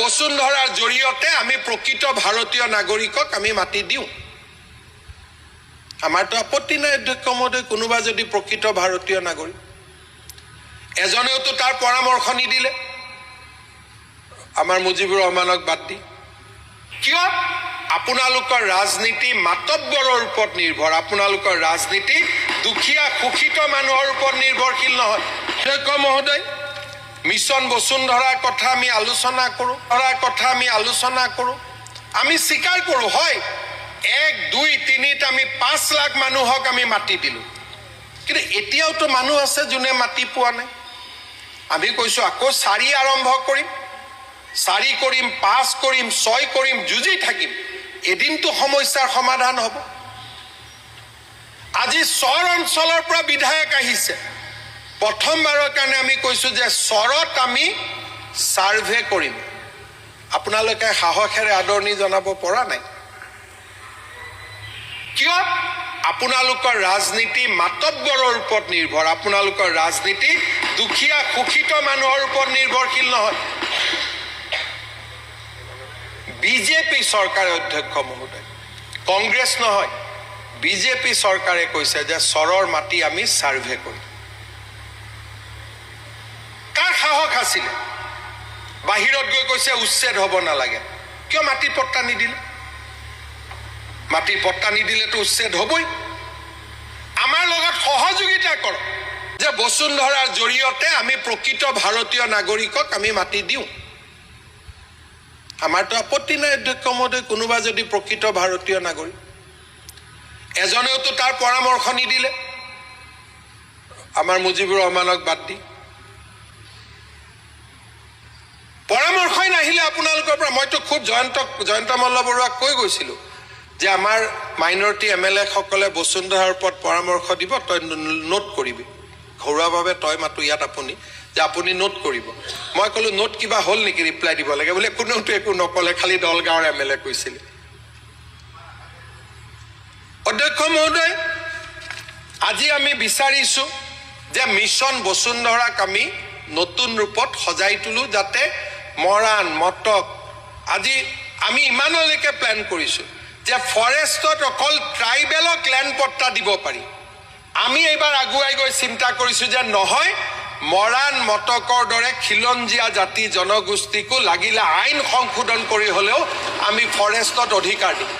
বসুন্ধৰাৰ জৰিয়তে আমি প্ৰকৃত ভাৰতীয় নাগৰিকক আমি মাতি দিওঁ। আমাৰতো আপত্তি নাই অধ্যক্ষ মহোদয়, কোনোবা যদি প্ৰকৃত ভাৰতীয় নাগৰিক। এজনেওতো তাৰ পৰামৰ্শ নিদিলে আমাৰ মুজিবুৰ ৰহমানক বাদ দি। কিয়? আপোনালোকৰ ৰাজনীতি মাতব্বৰৰ ওপৰত নিৰ্ভৰ, আপোনালোকৰ ৰাজনীতি দুখীয়া শোষিত মানুহৰ ওপৰত নিৰ্ভৰশীল নহয়। অধ্যক্ষ মহোদয়, মিছন বসুন্ধৰাৰ কথা আমি আলোচনা কৰোঁ, আমি স্বীকাৰ কৰোঁ, হয় 1, 2, 3 আমি 5 লাখ মানুহক আমি মাতি দিলোঁ, কিন্তু এতিয়াওতো মানুহ আছে যোনে মাতি পোৱা নাই। আমি কৈছোঁ আকৌ 4 আৰম্ভ কৰিম, 4 কৰিম, 5 কৰিম, 6 কৰিম, যুঁজি থাকিম, এদিনটো সমস্যাৰ সমাধান হ'ব। আজি চৰ অঞ্চলৰ পৰা বিধায়ক আহিছে, প্ৰথমবাৰৰ কাৰণে আমি কৈছোঁ যে চৰত আমি ছাৰ্ভে কৰিম। আপোনালোকে সাহসেৰে আদৰণি জনাব পৰা নাই। কিয়? আপোনালোকৰ ৰাজনীতি মাতব্বৰৰ ওপৰত নিৰ্ভৰ, আপোনালোকৰ ৰাজনীতি দুখীয়া শোষিত মানুহৰ ওপৰত নিৰ্ভৰশীল নহয়। বিজেপি চৰকাৰে অধ্যক্ষ মহোদয়, কংগ্ৰেছ নহয়, বিজেপি চৰকাৰে কৈছে যে চৰৰ মাটি আমি ছাৰ্ভে কৰিম। কাৰ সাহস আছিলে? বাহিৰত গৈ কৈছে উচ্ছেদ হ'ব নালাগে। কিয় মাটিৰ পট্টা নিদিলে? মাটিৰ পট্টা নিদিলেতো উচ্ছেদ হ'বই। আমাৰ লগত সহযোগিতা কৰক যে বসুন্ধৰাৰ জৰিয়তে আমি প্ৰকৃত ভাৰতীয় নাগৰিকক আমি মাতি দিওঁ। আমাৰতো আপত্তি নাই অধ্যক্ষ মহোদয়, কোনোবা যদি প্ৰকৃত ভাৰতীয় নাগৰিক। এজনেওতো তাৰ পৰামৰ্শ নিদিলে আমাৰ মুজিবুৰ ৰহমানক বাদ দি। পৰামৰ্শই নাহিলে আপোনালোকৰ পৰা। মইতো খুব জয়ন্ত মল্ল বৰুৱাক কৈ গৈছিলোঁ যে আমাৰ মাইনৰিটি MLA সকলে বসুন্ধৰাৰ ওপৰত পৰামৰ্শ দিব, তই নোট কৰিবি, ঘৰুৱাভাৱে তই মাতো ইয়াত আপুনি যে আপুনি নোট কৰিব। মই ক'লো নোট কিবা হ'ল নেকি, ৰিপ্লাই দিব লাগে বোলে। কোনেওতো একো নকলে, খালি দলগাঁৱৰ MLA কৈছিলে। অধ্যক্ষ মহোদয়, আজি আমি বিচাৰিছোঁ যে মিছন বসুন্ধৰাক আমি নতুন ৰূপত সজাই তোলোঁ, যাতে মৰাণ, মটক, আজি আমি ইমানলৈকে প্লেন কৰিছোঁ যে ফৰেষ্টত অকল ট্ৰাইবেলক লেণ্ড পট্টা দিব পাৰি। আমি এইবাৰ আগুৱাই গৈ চিন্তা কৰিছোঁ যে নহয়, মৰাণ, মটকৰ দৰে খিলঞ্জীয়া জাতি জনগোষ্ঠীকো লাগিলে আইন সংশোধন কৰি হ'লেও আমি ফৰেষ্টত অধিকাৰ দিম।